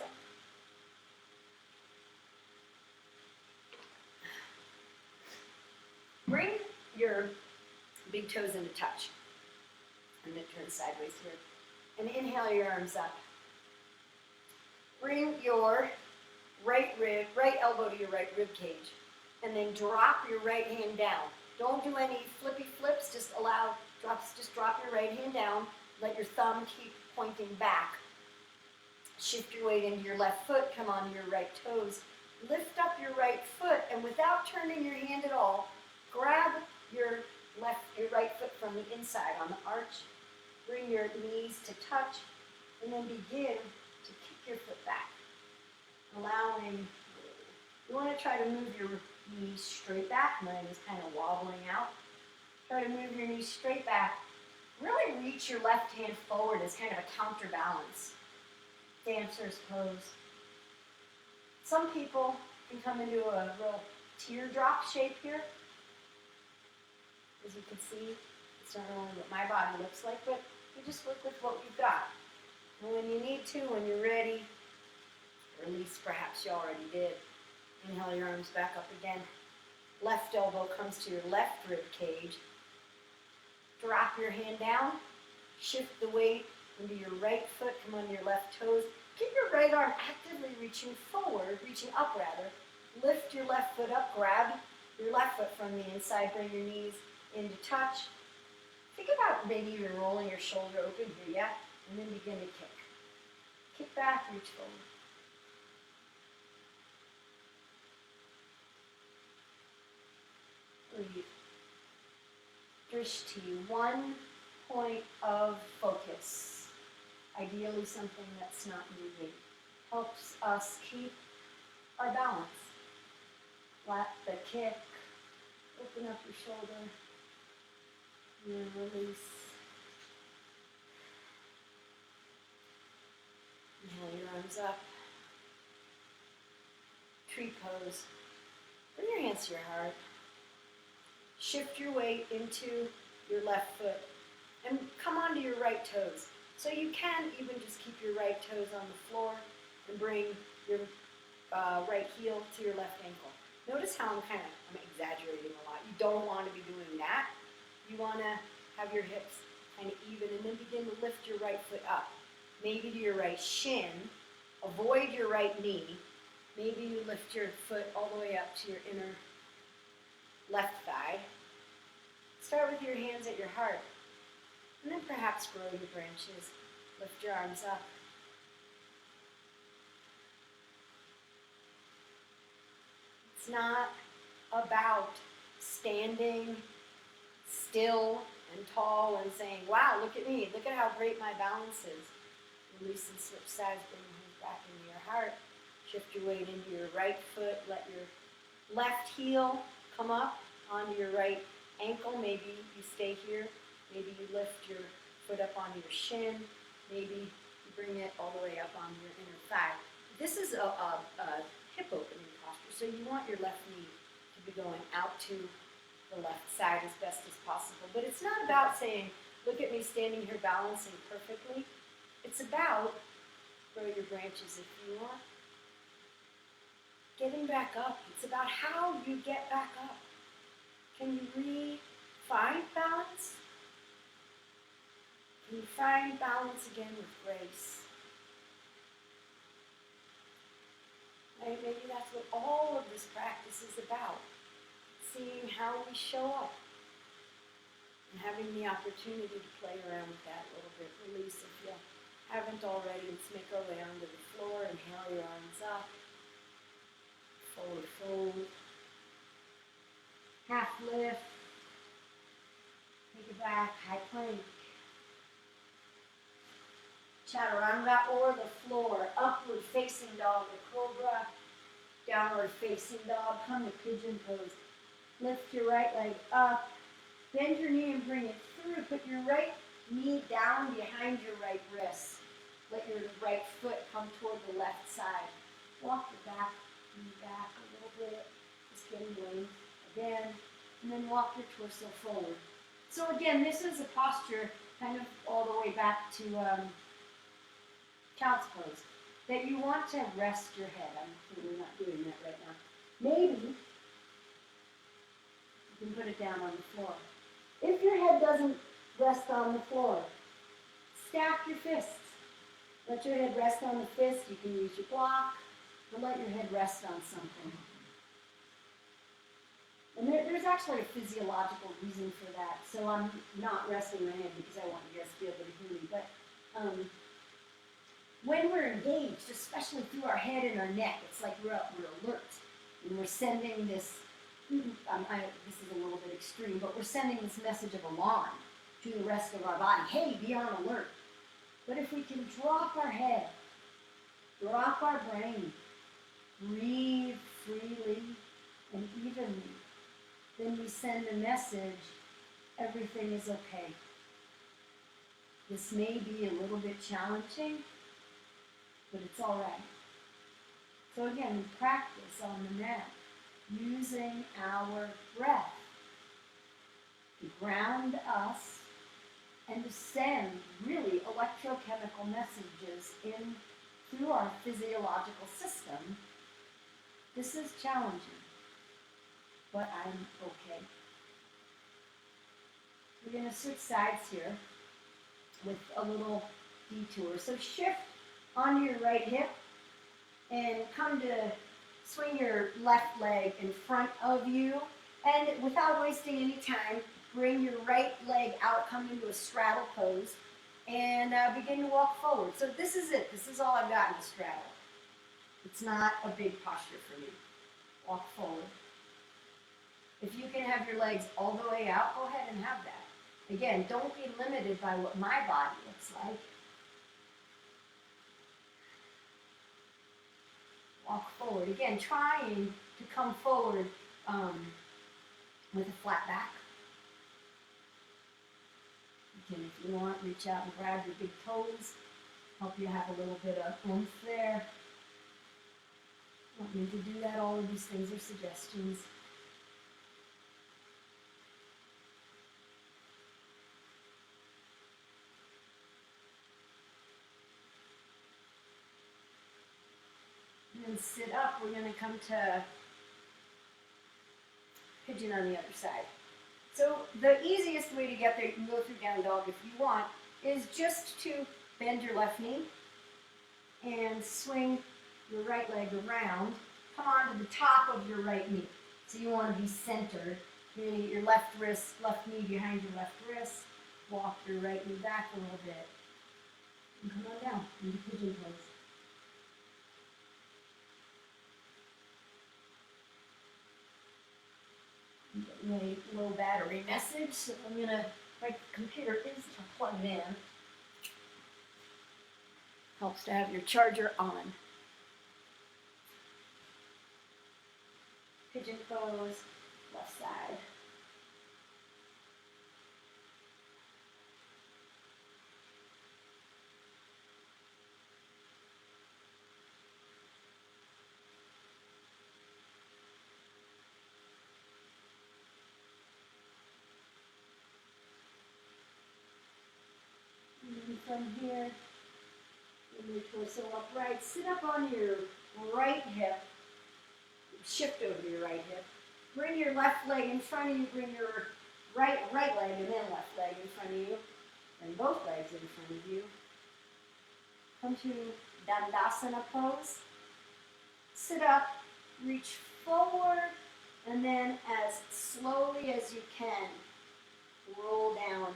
bring your big toes into touch. I'm going to turn sideways here. And inhale your arms up. Bring your right elbow to your right rib cage. And then drop your right hand down. Don't do any flippy flips, just drop your right hand down. Let your thumb keep pointing back. Shift your weight into your left foot, come onto your right toes. Lift up your right foot, and without turning your hand at all, grab your right foot from the inside on the arch. Bring your knees to touch, and then begin to kick your foot back. You want to try to move your knees straight back. Mine is kind of wobbling out. Try to move your knees straight back. Really reach your left hand forward as kind of a counterbalance. Dancer's pose. Some people can come into a real teardrop shape here. As you can see, it's not only what my body looks like, but you just work with what you've got. And when you need to, when you're ready, or at least perhaps you already did, inhale your arms back up again. Left elbow comes to your left rib cage. Drop your hand down. Shift the weight into your right foot. Come on your left toes. Keep your right arm actively reaching up rather. Lift your left foot up. Grab your left foot from the inside. Bring your knees into touch. Think about maybe even rolling your shoulder open here, yeah? And then begin to kick. Kick back, reach forward. Breathe. Drishti, one point of focus. Ideally something that's not moving. Helps us keep our balance. Flat the kick. Open up your shoulder. And then release. Inhale your arms up. Tree pose. Bring your hands to your heart. Shift your weight into your left foot and come onto your right toes. So you can even just keep your right toes on the floor and bring your right heel to your left ankle. Notice how I'm exaggerating a lot. You don't want to be doing that. You want to have your hips kind of even and then begin to lift your right foot up. Maybe to your right shin. Avoid your right knee. Maybe you lift your foot all the way up to your inner left thigh. Start with your hands at your heart. And then perhaps grow your branches. Lift your arms up. It's not about standing still and tall and saying, wow, look at me. Look at how great my balance is. Release and switch sides. Bring your hands back into your heart. Shift your weight into your right foot. Let your left heel come up onto your right ankle. Maybe you stay here. Maybe you lift your foot up onto your shin. Maybe you bring it all the way up onto your inner thigh. This is a hip opening posture, so you want your left knee to be going out to the left side as best as possible. But it's not about saying, look at me standing here balancing perfectly. It's about, grow your branches if you want, getting back up. It's about how you get back up. Can you find balance? Can you find balance again with grace? Right? Maybe that's what all of this practice is about. Seeing how we show up and having the opportunity to play around with that a little bit. Release if you haven't already. Let's make our way onto the floor. Inhale your arms up. Forward fold. Half lift. Take it back. High plank. Chaturanga or the floor. Upward facing dog or cobra. Downward facing dog. Come to pigeon pose. Lift your right leg up. Bend your knee and bring it through. Put your right knee down behind your right wrist. Let your right foot come toward the left side. Walk your knee back a little bit. Just getting length again. And then walk your torso forward. So again, this is a posture kind of all the way back to child's pose. That you want to rest your head. I'm clearly not doing that right now. Maybe you can put it down on the floor. If your head doesn't rest on the floor, stack your fists. Let your head rest on the fist. You can use your block, but let your head rest on something. And there's actually a physiological reason for that. So I'm not resting my head because I want you guys to be able to hear me. But when we're engaged, especially through our head and our neck, it's like we're alert. And we're sending this, this is a little bit extreme, but we're sending this message of alarm to the rest of our body. Hey, be on alert. But if we can drop our head, drop our brain, breathe freely and evenly, then we send a message, everything is okay. This may be a little bit challenging, but it's all right. So again, we practice on the mat using our breath to ground us and to send really electrochemical messages in through our physiological system. This is challenging, but I'm okay. We're going to switch sides here with a little detour. So shift onto your right hip and come to swing your left leg in front of you. And without wasting any time, bring your right leg out, come into a straddle pose, and begin to walk forward. So this is it. This is all I've got in the straddle. It's not a big posture for me. Walk forward. If you can have your legs all the way out, go ahead and have that. Again, don't be limited by what my body looks like. Walk forward. Again, trying to come forward with a flat back. Again, if you want, reach out and grab your big toes. Help you have a little bit of oomph there. Don't need to do that. All of these things are suggestions. And then sit up. We're going to come to pigeon on the other side. So the easiest way to get there, you can go through down dog if you want, is just to bend your left knee and swing your right leg around. Come onto the top of your right knee. So you want to be centered. You're going to get your left knee behind your left wrist. Walk your right knee back a little bit. And come on down into pigeon pose. A low battery message, so I'm going to My computer is plugged in. Helps to have your charger on. Pigeon pose, left side. And then from here, bring your torso upright. Sit up on your right hip. Shift over your right hip. Bring your left leg in front of you. Bring your right leg and then left leg in front of you. And both legs in front of you. Come to Dandasana pose. Sit up, reach forward, and then as slowly as you can, roll down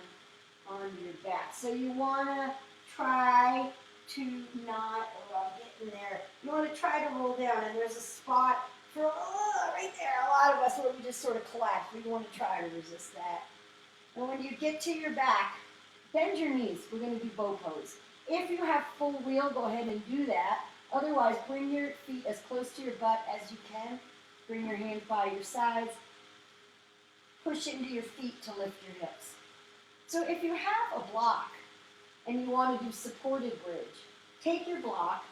on your back. So you want to try to not get in there. You want to try to roll down, and there's a spot for right there. A lot of us where we just sort of collapse. We want to try to resist that. And when you get to your back, bend your knees. We're going to do bow pose. If you have full wheel, go ahead and do that. Otherwise, bring your feet as close to your butt as you can. Bring your hands by your sides. Push into your feet to lift your hips. So if you have a block and you want to do supported bridge, take your block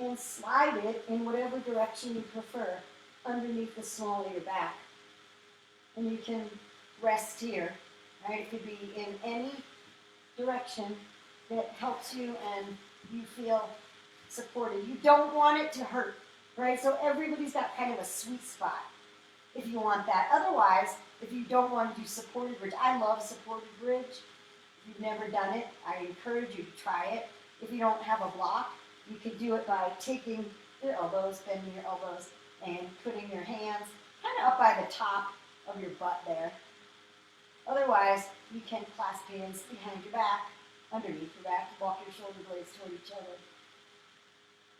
and slide it in whatever direction you prefer underneath the small of your back. And you can rest here, right? It could be in any direction that helps you and you feel supported. You don't want it to hurt, right? So everybody's got kind of a sweet spot if you want that. Otherwise, if you don't want to do supported bridge, I love supported bridge. If you've never done it, I encourage you to try it. If you don't have a block, you can do it by taking your elbows, bending your elbows, and putting your hands kind of up by the top of your butt there. Otherwise, you can clasp hands behind your back, underneath your back, walk your shoulder blades toward each other.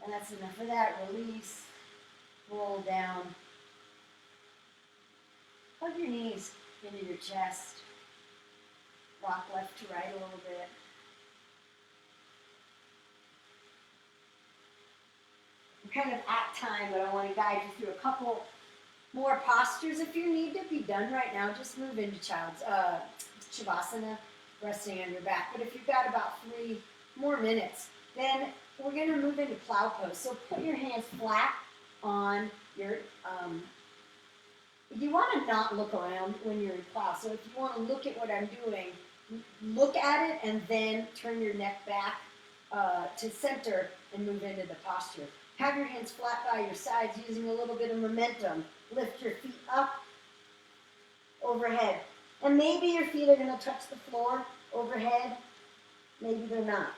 And that's enough of that. Release, roll down. Hug your knees into your chest. Rock left to right a little bit. We're kind of at time, but I want to guide you through a couple more postures. If you need to be done right now, just move into child's Shavasana, resting on your back. But if you've got about 3 more minutes, then we're going to move into plow pose. So put your hands flat on your, you want to not look around when you're in plow. So if you want to look at what I'm doing, look at it and then turn your neck back to center and move into the posture. Have your hands flat by your sides using a little bit of momentum. Lift your feet up overhead. And maybe your feet are going to touch the floor overhead. Maybe they're not.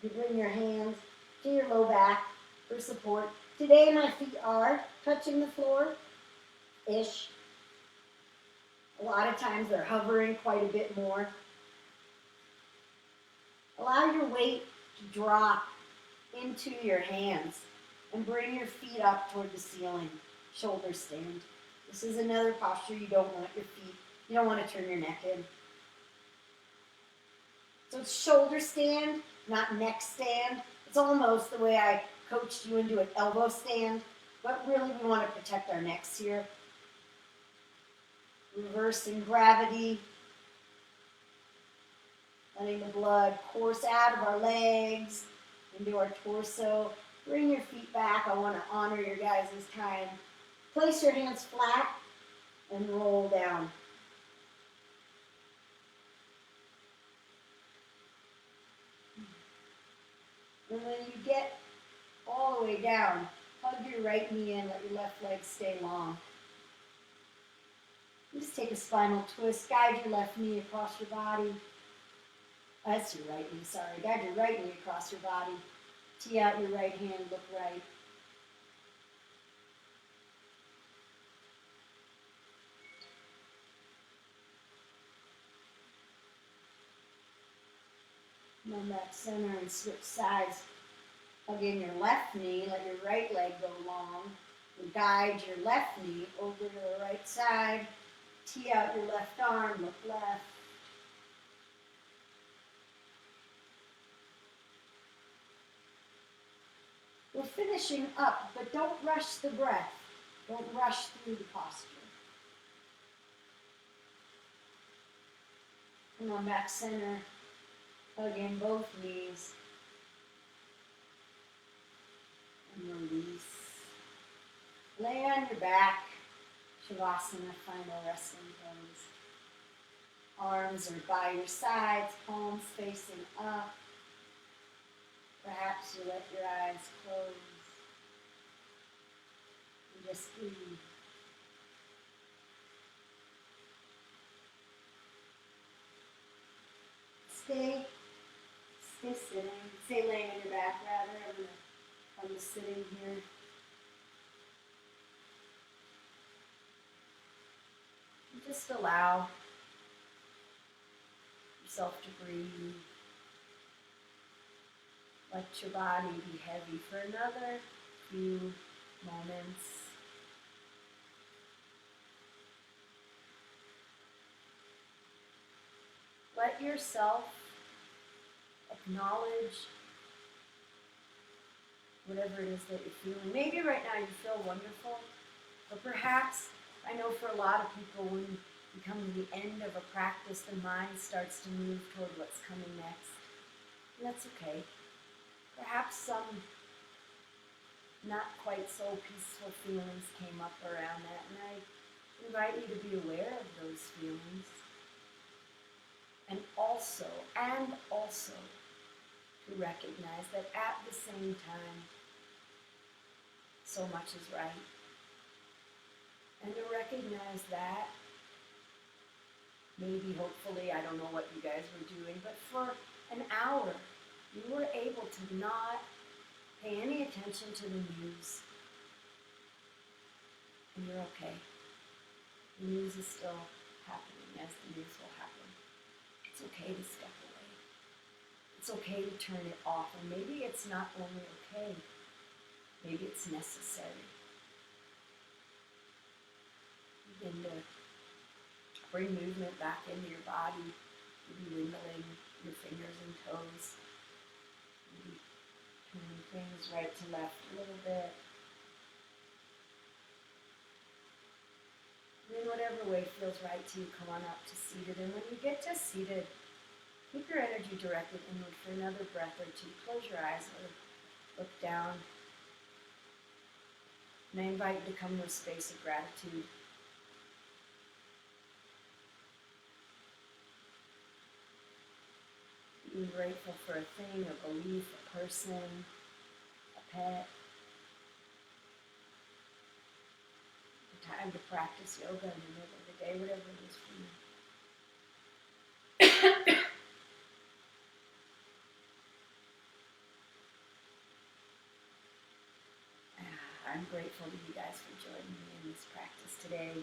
You can bring your hands to your low back for support. Today my feet are touching the floor-ish. A lot of times they're hovering quite a bit more. Allow your weight to drop into your hands and bring your feet up toward the ceiling. Shoulder stand. This is another posture you don't want your feet. You don't want to turn your neck in. So it's shoulder stand, not neck stand. It's almost the way I coached you into an elbow stand, but really we want to protect our necks here. Reversing gravity. Letting the blood course out of our legs into our torso. Bring your feet back. I want to honor your guys' time. Place your hands flat and roll down. And when you get all the way down, hug your right knee in, let your left leg stay long. Just take a spinal twist, guide your left knee across your body. That's your right knee, sorry. Guide your right knee across your body. Tee out your right hand, look right. Come back center and switch sides. Hug in your left knee, let your right leg go long. And guide your left knee over to the right side. Tee out your left arm, look left. We're finishing up, but don't rush the breath. Don't rush through the posture. Come on, back center. Hug in both knees. And release. Lay on your back. Shavasana, final resting pose. Arms are by your sides, palms facing up. Perhaps you let your eyes close. And just breathe. Stay sitting. Stay laying on your back rather. I'm just sitting here. And just allow yourself to breathe. Let your body be heavy for another few moments. Let yourself acknowledge whatever it is that you're feeling. Maybe right now you feel wonderful, but perhaps, I know for a lot of people, when you come to the end of a practice, the mind starts to move toward what's coming next. And that's okay. Perhaps some not quite so peaceful feelings came up around that, and I invite you to be aware of those feelings. And also to recognize that at the same time, so much is right. And to recognize that, maybe, hopefully, I don't know what you guys were doing, but for an hour, you were able to not pay any attention to the news. And you're okay. The news is still happening as the news will happen. It's okay to step away. It's okay to turn it off. And maybe it's not only okay, maybe it's necessary. Begin to bring movement back into your body. Maybe wiggling your fingers and toes. Maybe turning things right to left a little bit. And in whatever way feels right to you, come on up to seated. And when you get to seated, keep your energy directed inward for another breath or two. Close your eyes or look down. And I invite you to come to a space of gratitude. Being grateful for a thing, a belief, a person, a pet. Time to practice yoga in the middle of the day, whatever it is for you. I'm grateful to you guys for joining me in this practice today.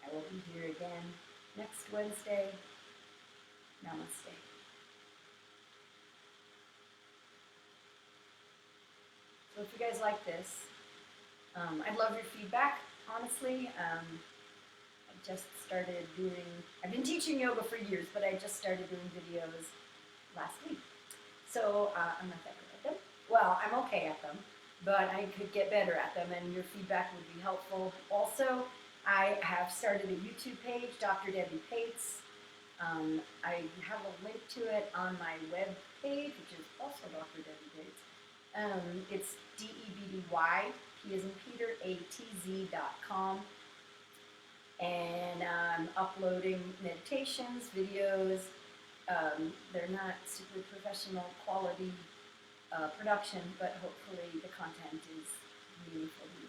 I will be here again next Wednesday. Namaste. So if you guys like this, I'd love your feedback, honestly. I've been teaching yoga for years, but I just started doing videos last week. So I'm not that good at them. Well, I'm okay at them, but I could get better at them, and your feedback would be helpful. Also, I have started a YouTube page, Dr. Debbie Pates. I have a link to it on my web page, which is also Dr. Debbie Pates. It's DEBDY, P as in Peter, ATZ.com. And I'm uploading meditations, videos. They're not super professional quality production, but hopefully the content is meaningful to you.